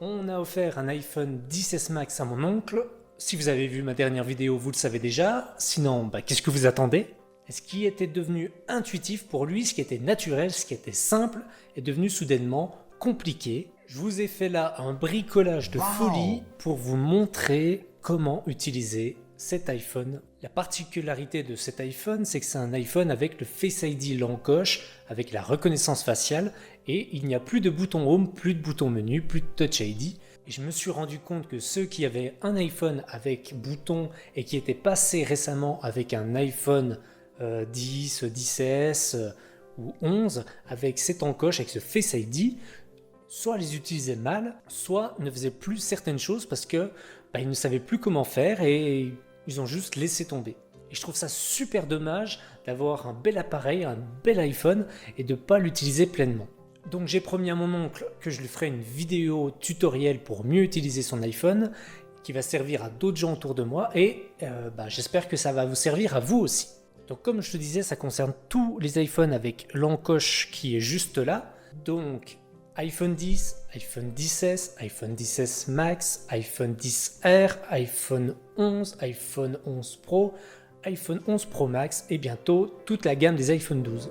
On a offert un iPhone XS Max à mon oncle. Si vous avez vu ma dernière vidéo, vous le savez déjà. Sinon, qu'est-ce que vous attendez? Ce qui était devenu intuitif pour lui, ce qui était naturel, ce qui était simple, est devenu soudainement compliqué. Je vous ai fait là un bricolage de folie pour vous montrer comment utiliser cet iPhone. La particularité de cet iPhone, c'est que c'est un iPhone avec le Face ID l'encoche, avec la reconnaissance faciale, et il n'y a plus de bouton Home, plus de bouton menu, plus de Touch ID. Et je me suis rendu compte que ceux qui avaient un iPhone avec bouton et qui étaient passés récemment avec un iPhone 10, 10S ou 11, avec cette encoche, avec ce Face ID, soit les utilisaient mal, soit ne faisaient plus certaines choses parce que ils ne savaient plus comment faire et ils ont juste laissé tomber. Et je trouve ça super dommage d'avoir un bel appareil, un bel iPhone et de ne pas l'utiliser pleinement. Donc j'ai promis à mon oncle que je lui ferai une vidéo tutoriel pour mieux utiliser son iPhone qui va servir à d'autres gens autour de moi et j'espère que ça va vous servir à vous aussi. Donc comme je te disais, ça concerne tous les iPhones avec l'encoche qui est juste là. Donc iPhone 10, iPhone 10S, iPhone 10S Max, iPhone 10R, iPhone 11, iPhone 11 Pro, iPhone 11 Pro Max et bientôt toute la gamme des iPhone 12.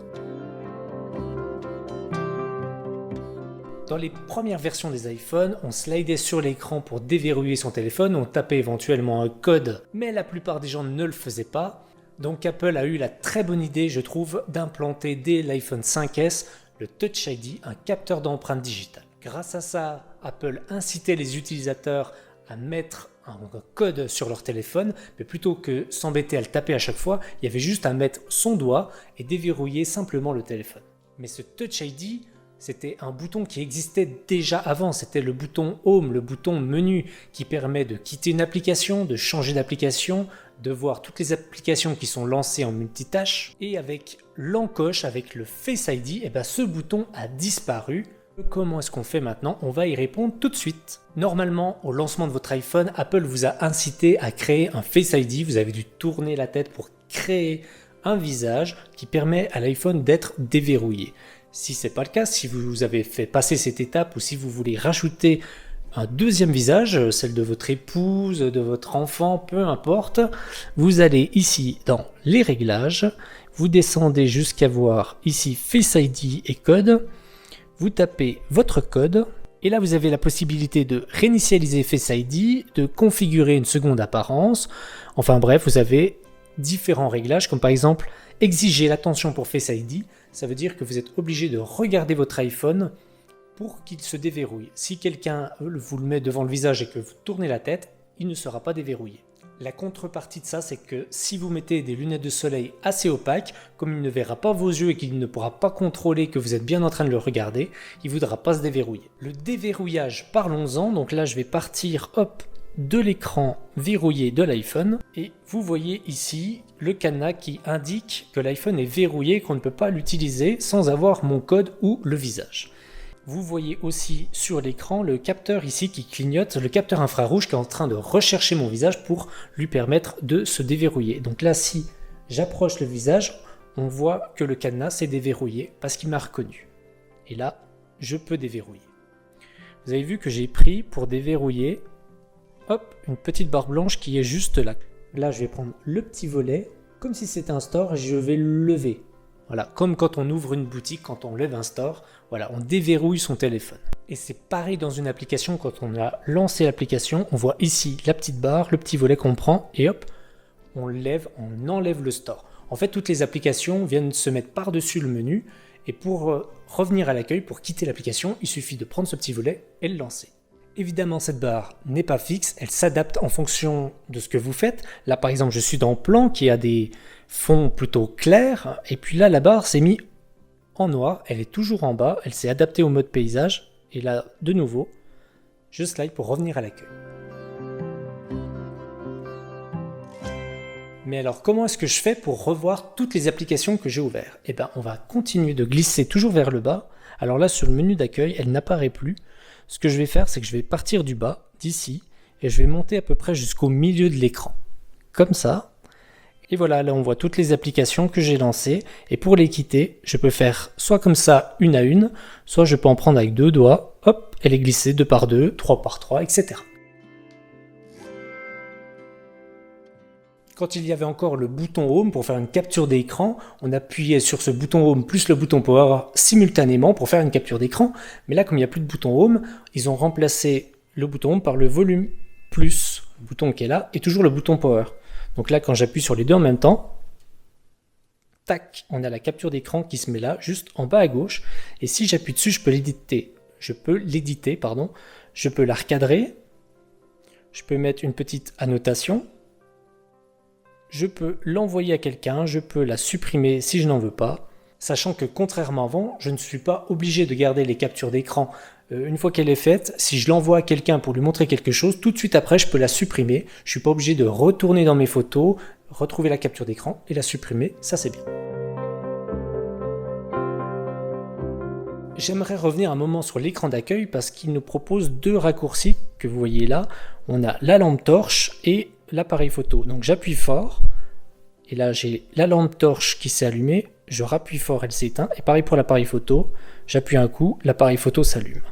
Dans les premières versions des iPhones, on slidait sur l'écran pour déverrouiller son téléphone, on tapait éventuellement un code, mais la plupart des gens ne le faisaient pas. Donc Apple a eu la très bonne idée, je trouve, d'implanter dès l'iPhone 5S le Touch ID, un capteur d'empreinte digitale. Grâce à ça, Apple incitait les utilisateurs à mettre un code sur leur téléphone, mais plutôt que s'embêter à le taper à chaque fois, il y avait juste à mettre son doigt et déverrouiller simplement le téléphone. Mais ce Touch ID, c'était un bouton qui existait déjà avant, c'était le bouton Home, le bouton menu qui permet de quitter une application, de changer d'application, de voir toutes les applications qui sont lancées en multitâche. Et avec l'encoche, avec le Face ID, ce bouton a disparu. Comment est-ce qu'on fait maintenant? On va y répondre tout de suite. Normalement, au lancement de votre iPhone, Apple vous a incité à créer un Face ID. Vous avez dû tourner la tête pour créer un visage qui permet à l'iPhone d'être déverrouillé. Si ce n'est pas le cas, si vous avez fait passer cette étape ou si vous voulez rajouter un deuxième visage, celle de votre épouse, de votre enfant, peu importe, vous allez ici dans les réglages, vous descendez jusqu'à voir ici Face ID et code, vous tapez votre code et là vous avez la possibilité de réinitialiser Face ID, de configurer une seconde apparence, enfin bref, vous avez différents réglages comme par exemple exiger l'attention pour Face ID, ça veut dire que vous êtes obligé de regarder votre iPhone pour qu'il se déverrouille. Si quelqu'un vous le met devant le visage et que vous tournez la tête, il ne sera pas déverrouillé. La contrepartie de ça, c'est que si vous mettez des lunettes de soleil assez opaques, comme il ne verra pas vos yeux et qu'il ne pourra pas contrôler que vous êtes bien en train de le regarder, il ne voudra pas se déverrouiller. Le déverrouillage, parlons-en. Donc là, je vais partir de l'écran verrouillé de l'iPhone et vous voyez ici le cadenas qui indique que l'iPhone est verrouillé et qu'on ne peut pas l'utiliser sans avoir mon code ou le visage. Vous voyez aussi sur l'écran le capteur ici qui clignote, le capteur infrarouge qui est en train de rechercher mon visage pour lui permettre de se déverrouiller. Donc là, si j'approche le visage, on voit que le cadenas s'est déverrouillé parce qu'il m'a reconnu. Et là, je peux déverrouiller. Vous avez vu que j'ai pris pour déverrouiller une petite barre blanche qui est juste là. Là, je vais prendre le petit volet, comme si c'était un store, et je vais le lever. Voilà, comme quand on ouvre une boutique, quand on lève un store, voilà, on déverrouille son téléphone. Et c'est pareil dans une application, quand on a lancé l'application, on voit ici la petite barre, le petit volet qu'on prend, et on enlève le store. En fait, toutes les applications viennent se mettre par-dessus le menu, et pour revenir à l'accueil, pour quitter l'application, il suffit de prendre ce petit volet et le lancer. Évidemment, cette barre n'est pas fixe, elle s'adapte en fonction de ce que vous faites. Là, par exemple, je suis dans Plan qui a des fonds plutôt clairs. Et puis là, la barre s'est mise en noir. Elle est toujours en bas. Elle s'est adaptée au mode paysage. Et là, de nouveau, je slide pour revenir à l'accueil. Mais alors, comment est-ce que je fais pour revoir toutes les applications que j'ai ouvertes? On va continuer de glisser toujours vers le bas. Alors là, sur le menu d'accueil, elle n'apparaît plus. Ce que je vais faire, c'est que je vais partir du bas, d'ici, et je vais monter à peu près jusqu'au milieu de l'écran. Comme ça. Et voilà, là on voit toutes les applications que j'ai lancées. Et pour les quitter, je peux faire soit comme ça, une à une, soit je peux en prendre avec deux doigts hop, elle est glissée 2 par 2, 3 par 3, etc. Quand il y avait encore le bouton Home pour faire une capture d'écran, on appuyait sur ce bouton Home plus le bouton Power simultanément pour faire une capture d'écran. Mais là, comme il n'y a plus de bouton Home, ils ont remplacé le bouton Home par le volume plus, le bouton qui est là, et toujours le bouton Power. Donc là, quand j'appuie sur les deux en même temps, tac, on a la capture d'écran qui se met là, juste en bas à gauche. Et si j'appuie dessus, je peux l'éditer, je peux la recadrer, je peux mettre une petite annotation, je peux l'envoyer à quelqu'un, je peux la supprimer si je n'en veux pas, sachant que contrairement à avant, je ne suis pas obligé de garder les captures d'écran une fois qu'elle est faite. Si je l'envoie à quelqu'un pour lui montrer quelque chose, tout de suite après, je peux la supprimer. Je ne suis pas obligé de retourner dans mes photos, retrouver la capture d'écran et la supprimer, ça c'est bien. J'aimerais revenir un moment sur l'écran d'accueil parce qu'il nous propose 2 raccourcis que vous voyez là. On a la lampe torche et l'appareil photo. Donc j'appuie fort et là j'ai la lampe torche qui s'est allumée, je rappuie fort, elle s'éteint, et pareil pour l'appareil photo, j'appuie un coup, l'appareil photo s'allume.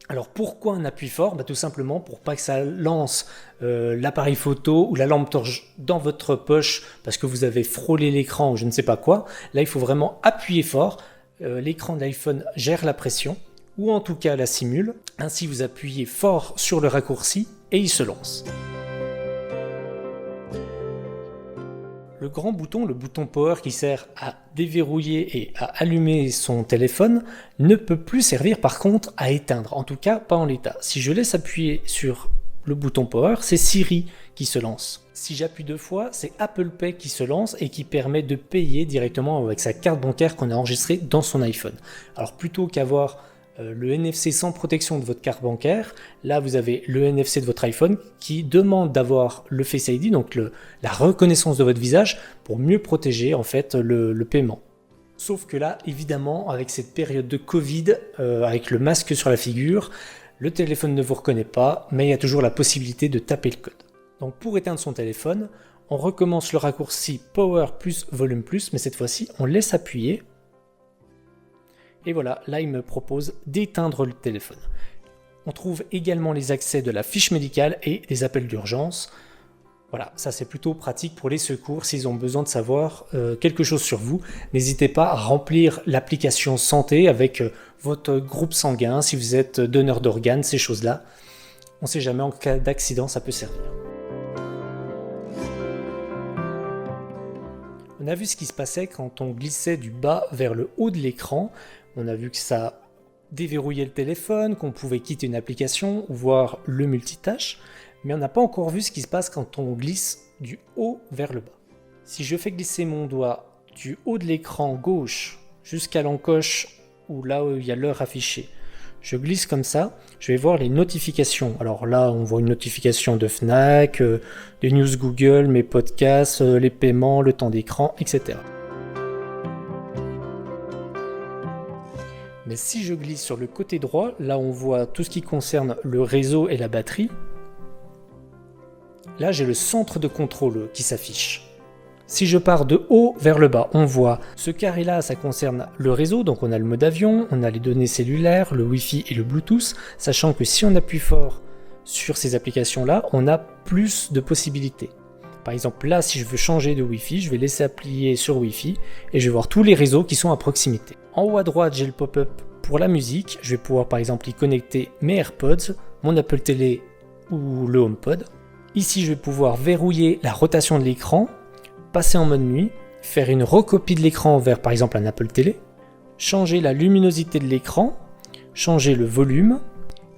Alors pourquoi un appui fort? Tout simplement pour pas que ça lance l'appareil photo ou la lampe torche dans votre poche parce que vous avez frôlé l'écran ou je ne sais pas quoi. Là il faut vraiment appuyer fort, l'écran de l'iPhone gère la pression ou en tout cas la simule. Ainsi vous appuyez fort sur le raccourci et il se lance. Le grand bouton, le bouton Power qui sert à déverrouiller et à allumer son téléphone, ne peut plus servir par contre à éteindre, en tout cas pas en l'état. Si je laisse appuyer sur le bouton Power, c'est Siri qui se lance. Si j'appuie 2 fois, c'est Apple Pay qui se lance et qui permet de payer directement avec sa carte bancaire qu'on a enregistrée dans son iPhone. Alors plutôt qu'avoir le NFC sans protection de votre carte bancaire, là vous avez le NFC de votre iPhone qui demande d'avoir le Face ID, donc la reconnaissance de votre visage pour mieux protéger en fait le paiement. Sauf que là, évidemment, avec cette période de Covid, avec le masque sur la figure, le téléphone ne vous reconnaît pas, mais il y a toujours la possibilité de taper le code. Donc pour éteindre son téléphone, on recommence le raccourci Power plus Volume plus, mais cette fois-ci on laisse appuyer. Et voilà, là il me propose d'éteindre le téléphone. On trouve également les accès de la fiche médicale et des appels d'urgence. Voilà, ça c'est plutôt pratique pour les secours s'ils ont besoin de savoir quelque chose sur vous. N'hésitez pas à remplir l'application santé avec votre groupe sanguin, si vous êtes donneur d'organes, ces choses-là. On ne sait jamais, en cas d'accident, ça peut servir. On a vu ce qui se passait quand on glissait du bas vers le haut de l'écran. On a vu que ça déverrouillait le téléphone, qu'on pouvait quitter une application ou voir le multitâche, mais on n'a pas encore vu ce qui se passe quand on glisse du haut vers le bas. Si je fais glisser mon doigt du haut de l'écran gauche jusqu'à l'encoche ou là où il y a l'heure affichée, je glisse comme ça, je vais voir les notifications. Alors là, on voit une notification de Fnac, des news Google, mes podcasts, les paiements, le temps d'écran, etc. Mais si je glisse sur le côté droit, là on voit tout ce qui concerne le réseau et la batterie. Là j'ai le centre de contrôle qui s'affiche. Si je pars de haut vers le bas, on voit ce carré là, ça concerne le réseau, donc on a le mode avion, on a les données cellulaires, le Wi-Fi et le Bluetooth, sachant que si on appuie fort sur ces applications là, on a plus de possibilités. Par exemple là, si je veux changer de Wi-Fi, je vais laisser appuyer sur Wi-Fi et je vais voir tous les réseaux qui sont à proximité. En haut à droite, j'ai le pop-up pour la musique, je vais pouvoir par exemple y connecter mes AirPods, mon Apple Télé ou le HomePod. Ici, je vais pouvoir verrouiller la rotation de l'écran, passer en mode nuit, faire une recopie de l'écran vers par exemple un Apple Télé, changer la luminosité de l'écran, changer le volume,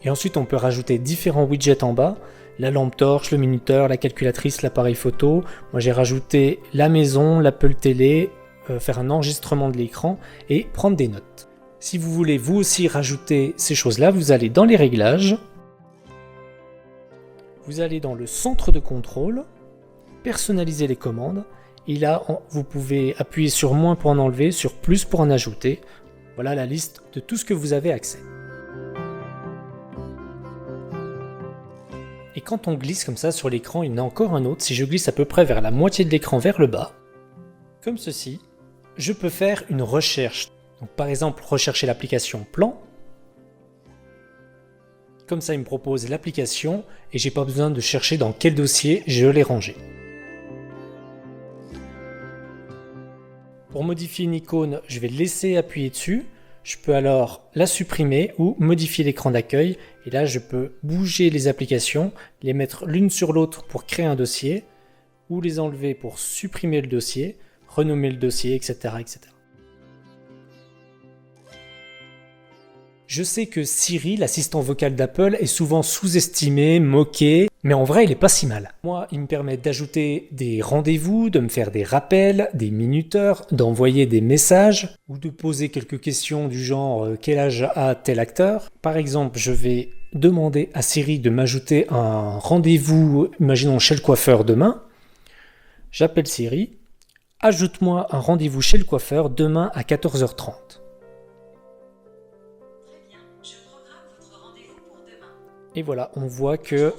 et ensuite on peut rajouter différents widgets en bas, la lampe torche, le minuteur, la calculatrice, l'appareil photo. Moi j'ai rajouté la maison, l'Apple Télé, faire un enregistrement de l'écran et prendre des notes. Si vous voulez vous aussi rajouter ces choses-là, vous allez dans les réglages, vous allez dans le centre de contrôle, personnaliser les commandes, et là vous pouvez appuyer sur moins pour en enlever, sur plus pour en ajouter. Voilà la liste de tout ce que vous avez accès. Et quand on glisse comme ça sur l'écran, il y en a encore un autre. Si je glisse à peu près vers la moitié de l'écran vers le bas, comme ceci, je peux faire une recherche. Donc par exemple, rechercher l'application Plan. Comme ça, il me propose l'application et j'ai pas besoin de chercher dans quel dossier je l'ai rangé. Pour modifier une icône, je vais laisser appuyer dessus. Je peux alors la supprimer ou modifier l'écran d'accueil. Et là, je peux bouger les applications, les mettre l'une sur l'autre pour créer un dossier, ou les enlever pour supprimer le dossier, renommer le dossier, etc., etc. Je sais que Siri, l'assistant vocal d'Apple, est souvent sous-estimé, moqué, mais en vrai, il est pas si mal. Moi, il me permet d'ajouter des rendez-vous, de me faire des rappels, des minuteurs, d'envoyer des messages ou de poser quelques questions du genre quel âge a tel acteur. Par exemple, je vais demander à Siri de m'ajouter un rendez-vous, imaginons chez le coiffeur demain. J'appelle Siri, ajoute-moi un rendez-vous chez le coiffeur demain à 14h30. Et voilà, on voit que...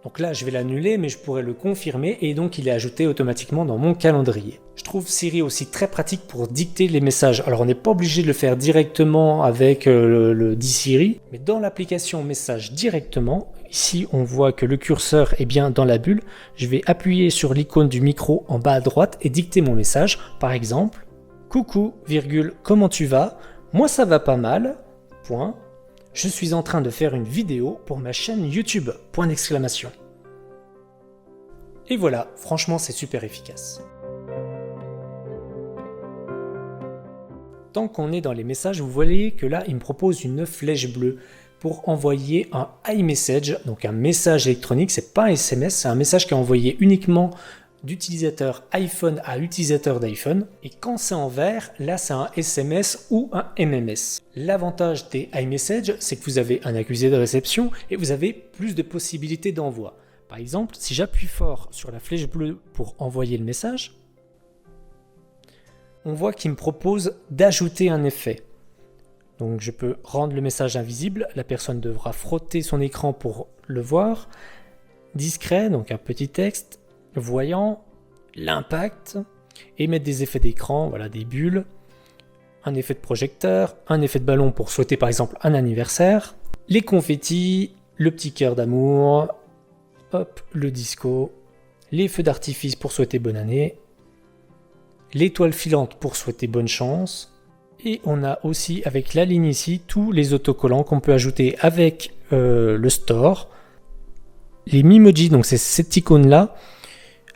Donc là, je vais l'annuler, mais je pourrais le confirmer et donc il est ajouté automatiquement dans mon calendrier. Je trouve Siri aussi très pratique pour dicter les messages. Alors on n'est pas obligé de le faire directement avec le dit Siri, mais dans l'application message directement, ici on voit que le curseur est bien dans la bulle. Je vais appuyer sur l'icône du micro en bas à droite et dicter mon message. Par exemple, coucou, virgule, comment tu vas? Moi ça va pas mal, point. Je suis en train de faire une vidéo pour ma chaîne YouTube, point d'exclamation. Et voilà, franchement c'est super efficace. Tant qu'on est dans les messages, vous voyez que là il me propose une flèche bleue pour envoyer un iMessage, donc un message électronique, c'est pas un SMS, c'est un message qui est envoyé uniquement d'utilisateur iPhone à utilisateur d'iPhone. Et quand c'est en vert, là c'est un SMS ou un MMS. L'avantage des iMessage, c'est que vous avez un accusé de réception et vous avez plus de possibilités d'envoi. Par exemple, si j'appuie fort sur la flèche bleue pour envoyer le message, on voit qu'il me propose d'ajouter un effet. Donc je peux rendre le message invisible, la personne devra frotter son écran pour le voir. Discret, donc un petit texte. Voyant, l'impact, et mettre des effets d'écran, voilà, des bulles, un effet de projecteur, un effet de ballon pour souhaiter par exemple un anniversaire, les confettis, le petit cœur d'amour, hop, le disco, les feux d'artifice pour souhaiter bonne année, l'étoile filante pour souhaiter bonne chance, et on a aussi avec la ligne ici tous les autocollants qu'on peut ajouter avec le store, les Memoji, donc c'est cette icône là.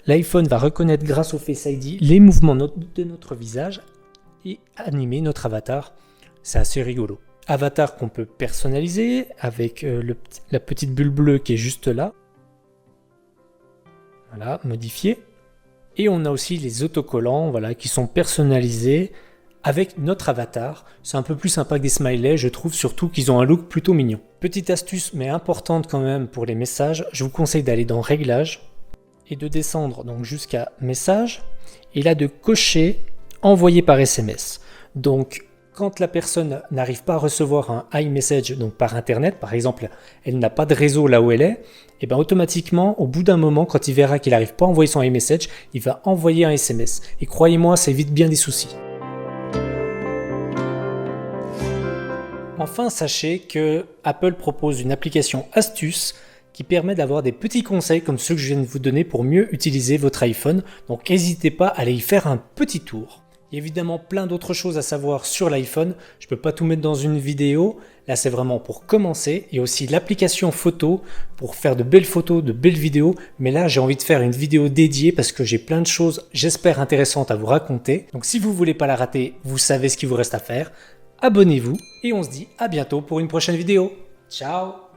L'iPhone va reconnaître grâce au Face ID les mouvements de notre visage et animer notre avatar. C'est assez rigolo. Avatar qu'on peut personnaliser avec la petite bulle bleue qui est juste là. Voilà, modifier. Et on a aussi les autocollants, voilà, qui sont personnalisés avec notre avatar. C'est un peu plus sympa que des smileys, je trouve, surtout qu'ils ont un look plutôt mignon. Petite astuce, mais importante quand même pour les messages, je vous conseille d'aller dans Réglages et de descendre donc jusqu'à Messages, et là de cocher Envoyer par SMS. Donc quand la personne n'arrive pas à recevoir un iMessage donc par internet, par exemple elle n'a pas de réseau là où elle est, et bien automatiquement au bout d'un moment, quand il verra qu'il n'arrive pas à envoyer son iMessage, il va envoyer un SMS. Et croyez-moi, ça évite bien des soucis. Enfin, sachez que Apple propose une application astuce qui permet d'avoir des petits conseils comme ceux que je viens de vous donner pour mieux utiliser votre iPhone. Donc n'hésitez pas à aller y faire un petit tour. Il y a évidemment plein d'autres choses à savoir sur l'iPhone. Je ne peux pas tout mettre dans une vidéo. Là, c'est vraiment pour commencer. Il y a aussi l'application photo pour faire de belles photos, de belles vidéos. Mais là, j'ai envie de faire une vidéo dédiée parce que j'ai plein de choses, j'espère, intéressantes à vous raconter. Donc si vous ne voulez pas la rater, vous savez ce qu'il vous reste à faire. Abonnez-vous et on se dit à bientôt pour une prochaine vidéo. Ciao!